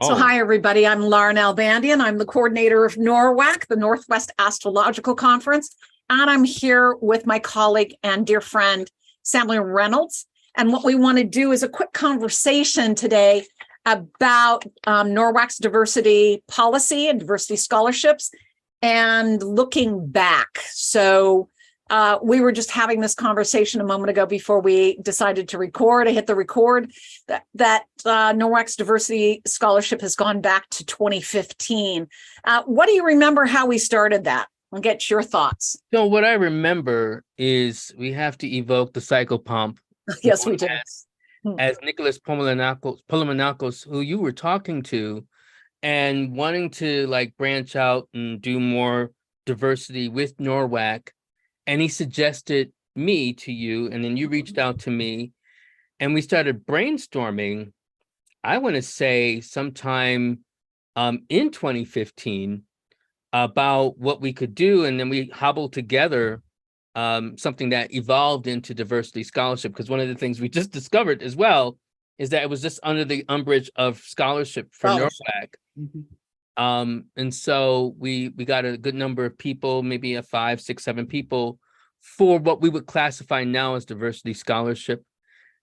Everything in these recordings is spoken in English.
So Oh, hi, everybody. I'm Lauren Albandian. I'm the coordinator of NORWAC, the Northwest Astrological Conference. And I'm here with my colleague and dear friend, Samuel Reynolds. And what we want to do is a quick conversation today about NORWAC's diversity policy and diversity scholarships and looking back. So we were just having this conversation a moment ago before we decided to record. I hit the record that NORWAC's Diversity Scholarship has gone back to 2015. What do you remember how we started that? I'll get your thoughts. so what I remember is we have to evoke the psychopomp Yes, known we do. as Nicholas Polomenakos, who you were talking to and wanting to like branch out and do more diversity with NORWAC. And he suggested me to you, and then you reached out to me, and we started brainstorming. I want to say sometime in 2015 about what we could do, and then we hobbled together something that evolved into diversity scholarship, because one of the things we just discovered as well is that it was just under the umbrage of scholarship for NORWAC. And so we got a good number of people, maybe a 5, 6, 7 people for what we would classify now as diversity scholarship.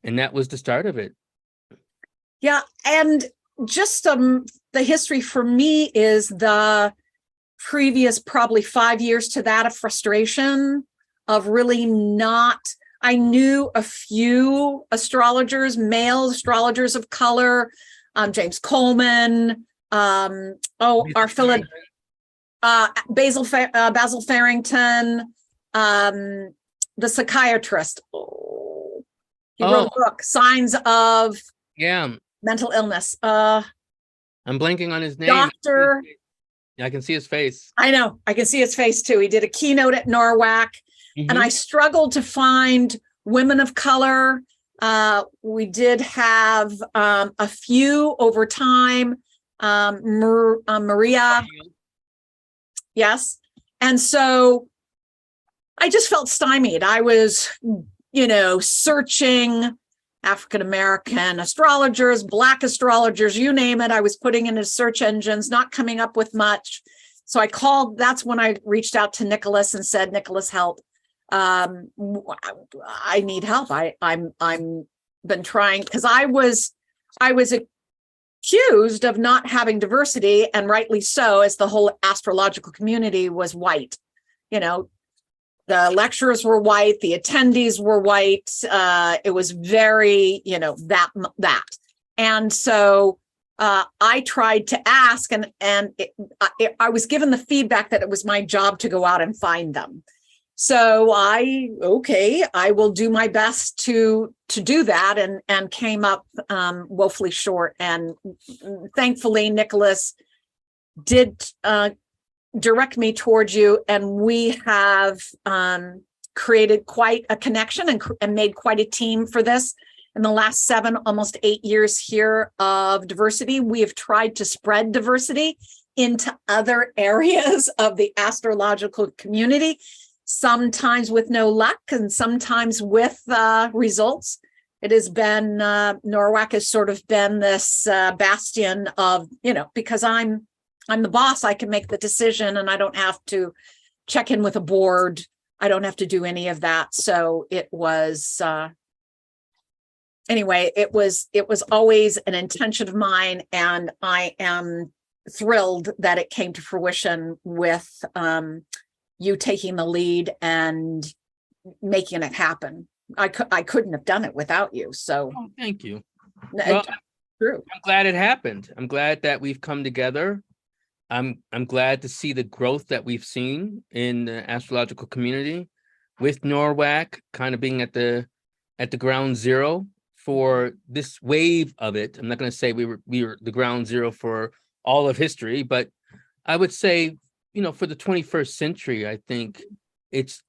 And that was the start of it. Yeah, and just the history for me is the previous probably 5 years to that of frustration of really not. I knew a few astrologers, male astrologers of color, James Coleman, our Philip, Basil Farrington, the psychiatrist. He wrote a book, Signs of Mental Illness. I'm blanking on his name. Doctor. I can see his face. I know. I can see his face too. He did a keynote at NORWAC, and I struggled to find women of color. We did have a few over time. Maria. Yes. And so I just felt stymied. I was, searching African-American astrologers, Black astrologers, you name it. I was putting in his search engines, not coming up with much. So I called, that's when I reached out to Nicholas and said, Nicholas, help. I need help. I'm been trying, because I was accused of not having diversity, and rightly so, as the whole astrological community was white. The lecturers were white, the attendees were white. It was very, that. And so I tried to ask, and I was given the feedback that it was my job to go out and find them. So I will do my best to do that, and came up woefully short. And thankfully, Nicholas did direct me towards you, and we have created quite a connection and made quite a team for this. In the last 7, almost 8 years here of diversity, we have tried to spread diversity into other areas of the astrological community, sometimes with no luck and sometimes with results. It has been, NORWAC has sort of been this bastion of, because I'm the boss, I can make the decision, and I don't have to check in with a board. I don't have to do any of that. So it was, anyway, it was always an intention of mine, and I am thrilled that it came to fruition with you taking the lead and making it happen. I couldn't have done it without you. So thank you. Well, true. I'm glad it happened. I'm glad that we've come together. I'm glad to see the growth that we've seen in the astrological community, with NORWAC kind of being at the ground zero for this wave of it. I'm not going to say we were the ground zero for all of history, but I would say, for the 21st century, I think it's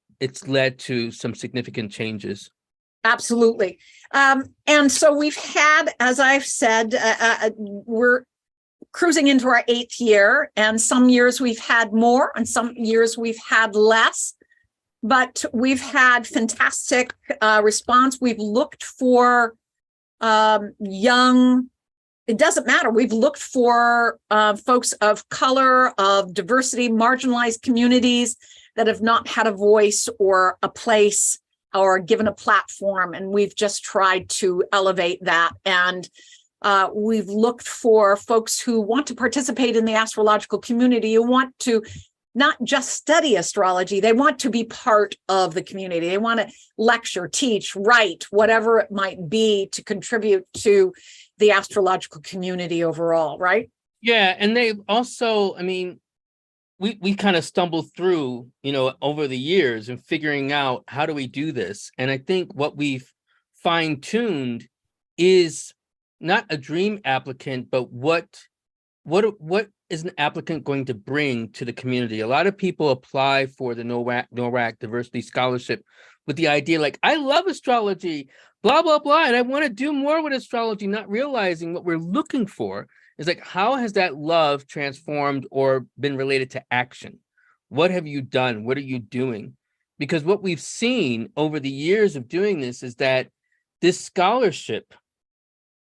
led to some significant changes. Absolutely. And so we've had, as I've said, we're cruising into our 8th year, and some years we've had more and some years we've had less, but we've had fantastic response. We've looked for young it doesn't matter. We've looked for folks of color, of diversity, marginalized communities that have not had a voice or a place or given a platform. And we've just tried to elevate that. And we've looked for folks who want to participate in the astrological community, who want to not just study astrology, they want to be part of the community. They want to lecture, teach, write, whatever it might be to contribute to the astrological community overall, right? Yeah, and they also, I mean, we kind of stumbled through, over the years and figuring out how do we do this. And I think what we've fine-tuned is not a dream applicant, but what is an applicant going to bring to the community? A lot of people apply for the NORWAC Diversity Scholarship with the idea like, I love astrology, blah, blah, blah, and I want to do more with astrology, not realizing what we're looking for is like, how has that love transformed or been related to action? What have you done? What are you doing? Because what we've seen over the years of doing this is that this scholarship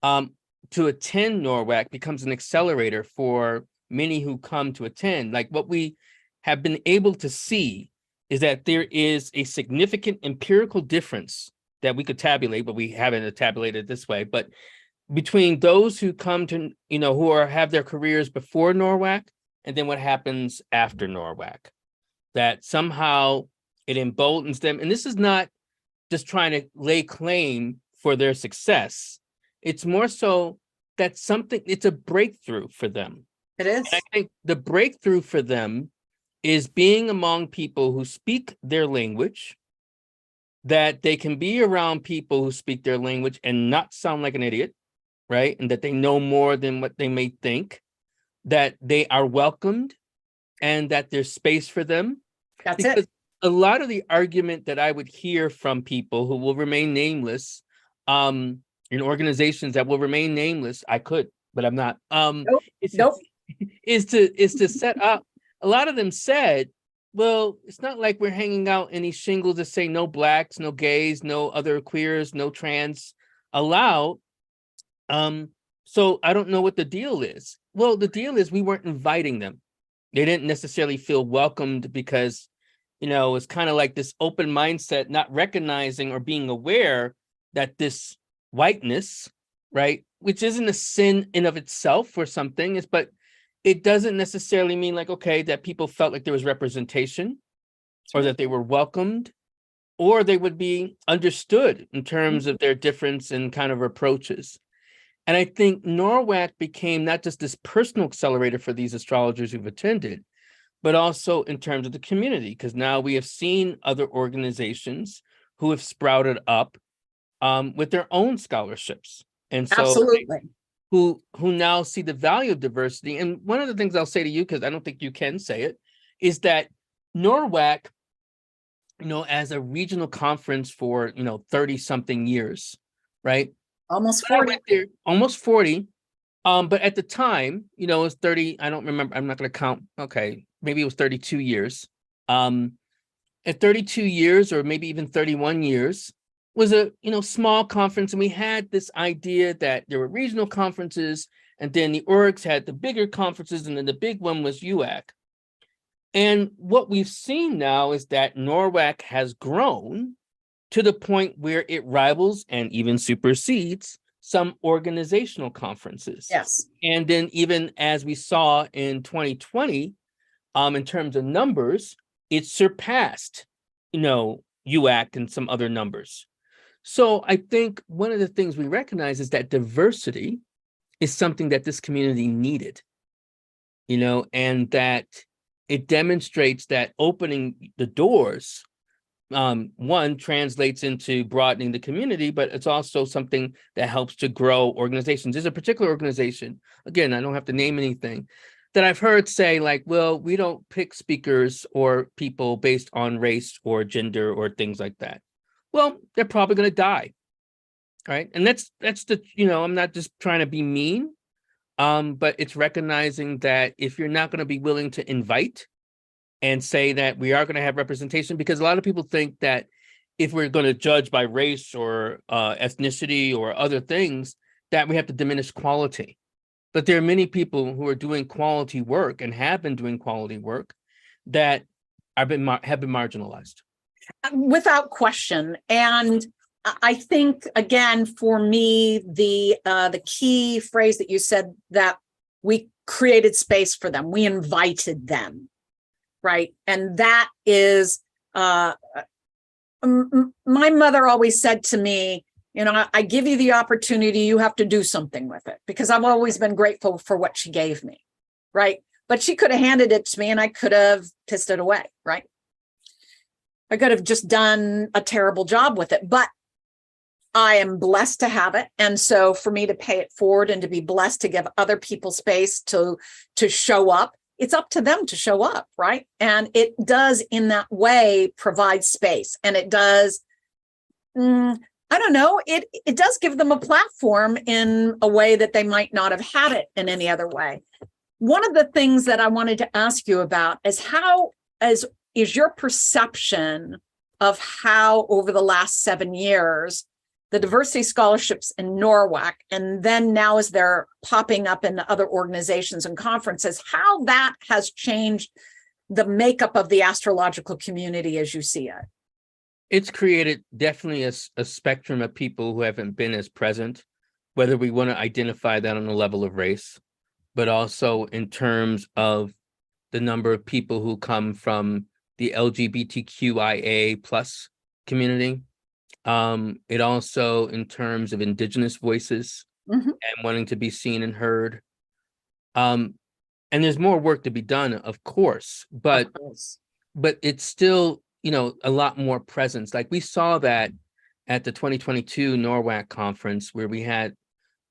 to attend NORWAC becomes an accelerator for many who come to attend. Like what we have been able to see is that there is a significant empirical difference that we could tabulate, but we haven't tabulated this way. But between those who come to, who have their careers before NORWAC and then what happens after NORWAC, that somehow it emboldens them. And this is not just trying to lay claim for their success. It's more so that it's a breakthrough for them. It is. And I think the breakthrough for them is being among people who speak their language, that they can be around people who speak their language and not sound like an idiot, right? And that they know more than what they may think, that they are welcomed and that there's space for them. That's because it. A lot of the argument that I would hear from people who will remain nameless, in organizations that will remain nameless, I could, but I'm not. Nope. Is to set up. A lot of them said, well, it's not like we're hanging out any shingles that say no blacks, no gays, no other queers, no trans allowed. So I don't know what the deal is. Well, the deal is we weren't inviting them. They didn't necessarily feel welcomed because, it's kind of like this open mindset, not recognizing or being aware that this whiteness, right, which isn't a sin in of itself for some things, but it doesn't necessarily mean like, okay, that people felt like there was representation or that they were welcomed or they would be understood in terms of their difference and kind of approaches. And I think NORWAC became not just this personal accelerator for these astrologers who've attended, but also in terms of the community, because now we have seen other organizations who have sprouted up with their own scholarships. And so Absolutely. who now see the value of diversity. And one of the things I'll say to you, because I don't think you can say it, is that NORWAC, as a regional conference for, 30 something years, right? Almost When I 40. went there, almost 40. But at the time, it was 30, I don't remember, I'm not going to count. Okay, maybe it was 32 years. At 32 years, or maybe even 31 years, was a small conference, and we had this idea that there were regional conferences, and then the orgs had the bigger conferences, and then the big one was UAC. And what we've seen now is that NORWAC has grown to the point where it rivals and even supersedes some organizational conferences. Yes. And then even as we saw in 2020, in terms of numbers, it surpassed, UAC and some other numbers. So I think one of the things we recognize is that diversity is something that this community needed, and that it demonstrates that opening the doors, one, translates into broadening the community, but it's also something that helps to grow organizations. There's a particular organization, again, I don't have to name anything, that I've heard say like, well, we don't pick speakers or people based on race or gender or things like that. Well, they're probably going to die, right? And that's the, I'm not just trying to be mean, but it's recognizing that if you're not going to be willing to invite and say that we are going to have representation, because a lot of people think that if we're going to judge by race or ethnicity or other things, that we have to diminish quality. but there are many people who are doing quality work and have been doing quality work that have been marginalized. Without question. And I think, again, for me, the key phrase that you said, that we created space for them, we invited them, right? And that is, my mother always said to me, you know, I give you the opportunity, you have to do something with it, because I've always been grateful for what she gave me, right? But she could have handed it to me and I could have pissed it away, right? I could have just done a terrible job with it, but I am blessed to have it. And so for me to pay it forward and to be blessed to give other people space to show up, it's up to them to show up, right? And it does in that way provide space. And it does, I don't know, it does give them a platform in a way that they might not have had it in any other way. One of the things that I wanted to ask you about is is your perception of how over the last 7 years, the diversity scholarships in NORWAC, and then now as they're popping up in other organizations and conferences, how that has changed the makeup of the astrological community as you see it? It's created definitely a spectrum of people who haven't been as present, whether we want to identify that on the level of race, but also in terms of the number of people who come from the LGBTQIA plus community. It also in terms of indigenous voices and wanting to be seen and heard. And there's more work to be done, of course, but it's still, you know, a lot more presence. Like we saw that at the 2022 NORWAC conference, where we had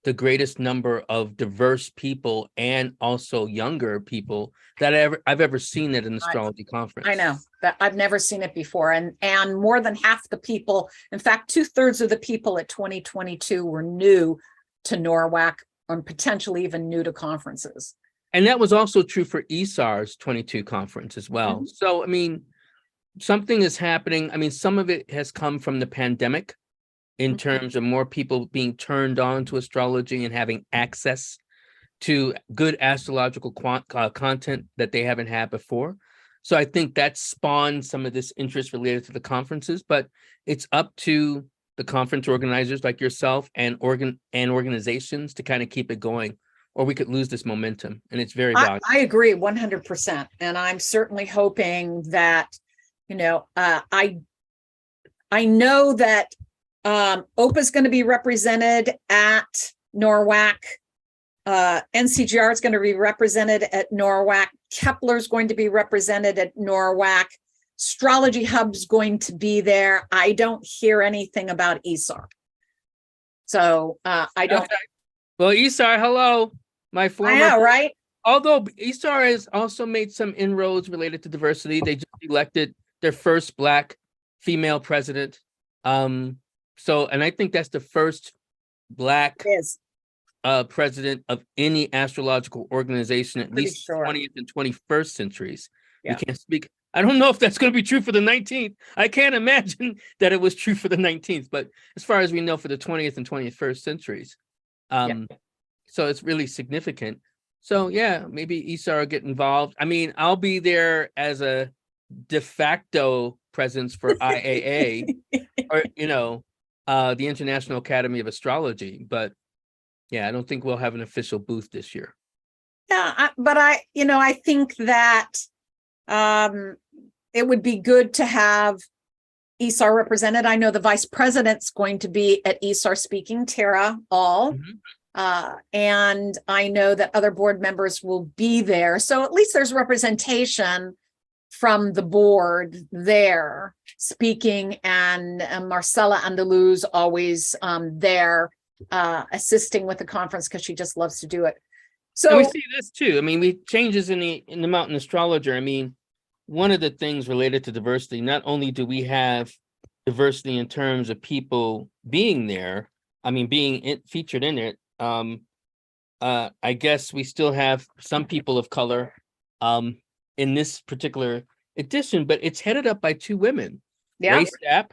the greatest number of diverse people and also younger people that I've ever seen at an astrology conference. I know that I've never seen it before. And more than half the people, in fact, 2/3 of the people at 2022 were new to NORWAC or potentially even new to conferences. And that was also true for ESAR's 22 conference as well. So, I mean, something is happening. I mean, some of it has come from the pandemic in terms of more people being turned on to astrology and having access to good astrological content that they haven't had before. So I think that spawned some of this interest related to the conferences, but it's up to the conference organizers like yourself and organizations to kind of keep it going, or we could lose this momentum. And it's very valuable. I agree 100%. And I'm certainly hoping that, you know, I know that OPA is going to be represented at NORWAC. NCGR is going to be represented at NORWAC. Kepler is going to be represented at NORWAC. Astrology Hub's going to be there. I don't hear anything about ESAR. So I don't. Okay. Well, ESAR, hello. My former. I know, right? Although ESAR has also made some inroads related to diversity. They just elected their first Black female president. So, and I think that's the first Black president of any astrological organization, at least 20th and 21st centuries. Yeah. We can't speak. I don't know if that's going to be true for the 19th. I can't imagine that it was true for the 19th, but as far as we know, for the 20th and 21st centuries. So it's really significant. So yeah, maybe ESAR get involved. I mean, I'll be there as a de facto presence for IAA or, you know, the International Academy of Astrology, but yeah, I don't think we'll have an official booth this year. Yeah, but I think that it would be good to have ESAR represented. I know the vice president's going to be at ESAR speaking, Tara All, and I know that other board members will be there. So at least there's representation from the board there speaking, and Marcella Andaluz always there assisting with the conference because she just loves to do it. So and we see this too. I mean, we changes in the Mountain Astrologer. I mean, one of the things related to diversity, not only do we have diversity in terms of people being there, I mean, being featured in it, I guess we still have some people of color in this particular edition, but it's headed up by two women, Ray Stapp,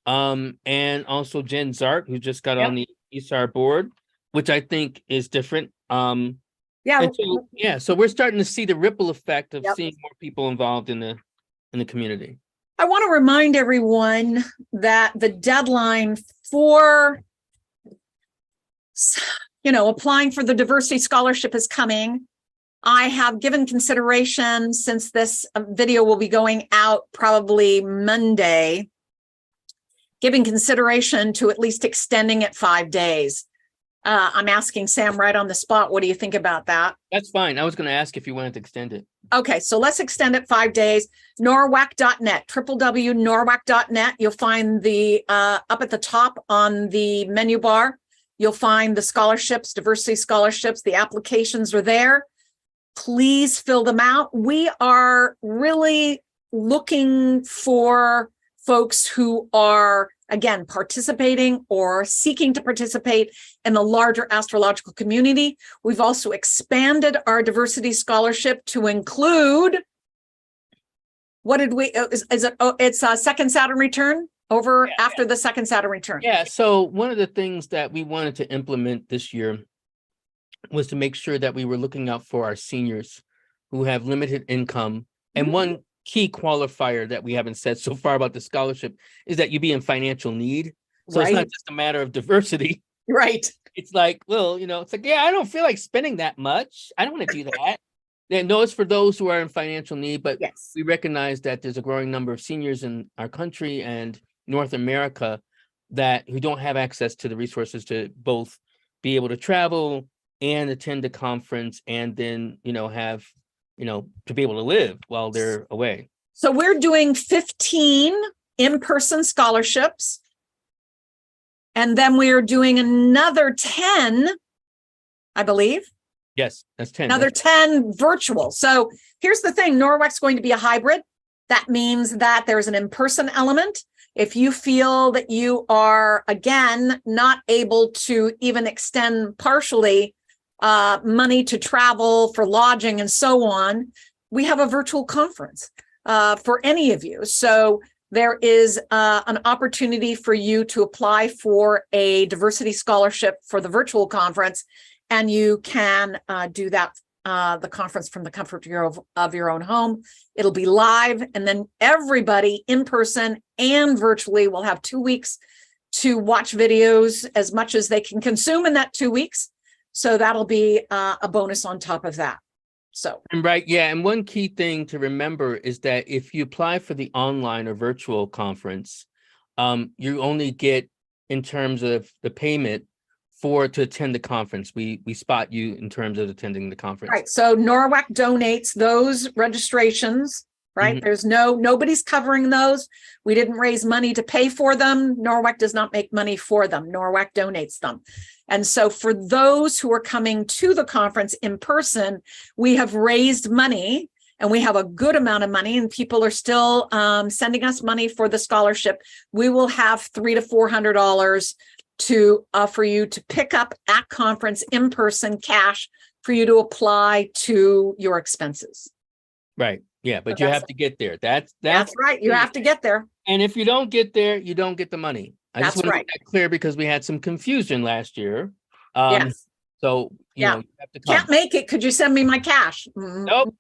and also Jen Zart, who just got on the ESAR board. which I think is different. Yeah. And so, yeah, so we're starting to see the ripple effect of Yep. seeing more people involved in the community. I want to remind everyone that the deadline for, applying for the diversity scholarship is coming. I have given consideration, since this video will be going out probably Monday, giving consideration to at least extending it 5 days. I'm asking Sam right on the spot, what do you think about that? That's fine. I was going to ask if you wanted to extend it. Okay, so let's extend it 5 days. NORWAC.net, www.norwac.net. You'll find the up at the top on the menu bar, you'll find the scholarships, diversity scholarships. The applications are there. Please fill them out. We are really looking for folks who are, again, participating or seeking to participate in the larger astrological community. We've also expanded our diversity scholarship to include, what did we, is it, it's a second Saturn return after the second Saturn return. Yeah, so one of the things that we wanted to implement this year was to make sure that we were looking out for our seniors who have limited income. And one key qualifier that we haven't said so far about the scholarship is that you be in financial need. So it's not just a matter of diversity. Right. It's like, well, it's like, yeah, I don't feel like spending that much. I don't want to do that. No, it's for those who are in financial need, but yes, we recognize that there's a growing number of seniors in our country and North America who don't have access to the resources to both be able to travel and attend the conference, and then, have, to be able to live while they're away. So we're doing 15 in-person scholarships. And then we are doing another 10, I believe. Yes, that's 10. Another 10 virtual. So here's the thing, NORWAC's going to be a hybrid. That means that there's an in-person element. If you feel that you are, again, not able to even extend partially money to travel for lodging and so on, we have a virtual conference for any of you. So there is an opportunity for you to apply for a diversity scholarship for the virtual conference, and you can do that, the conference from the comfort of your own home. It'll be live, and then everybody in person and virtually will have 2 weeks to watch videos as much as they can consume in that 2 weeks. So that'll be a bonus on top of that. So right, yeah, and one key thing to remember is that if you apply for the online or virtual conference, you only get, in terms of the payment to attend the conference. We spot you in terms of attending the conference. Right. So NORWAC donates those registrations. Right. There's nobody's covering those. We didn't raise money to pay for them. NORWAC does not make money for them. NORWAC donates them. And so for those who are coming to the conference in person, we have raised money, and we have a good amount of money, and people are still sending us money for the scholarship. We will have $300 to $400 for you to pick up at conference in person, cash for you to apply to your expenses. Right. Yeah, but you have to get there. That's right. You have to get there. And if you don't get there, you don't get the money. I just want to make that clear, because we had some confusion last year. Yes. So you have to come. Can't make it. Could you send me my cash? Nope.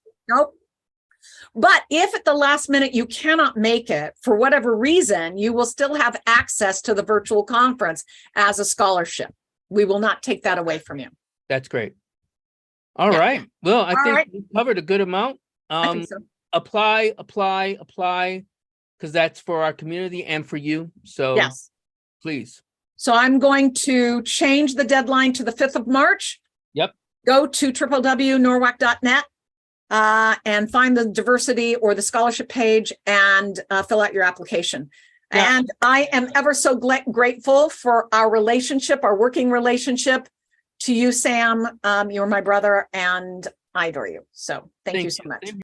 But if at the last minute you cannot make it for whatever reason, you will still have access to the virtual conference as a scholarship. We will not take that away from you. That's great. All right. Well, I think we covered a good amount. I think so. Apply, because that's for our community and for you. So yes, please. So I'm going to change the deadline to the 5th of March. Yep. Go to www.norwac.net and find the diversity or the scholarship page and fill out your application. Yeah. And I am ever so grateful for our relationship, our working relationship. To you, Sam, you're my brother, and I adore you. So thank you so much.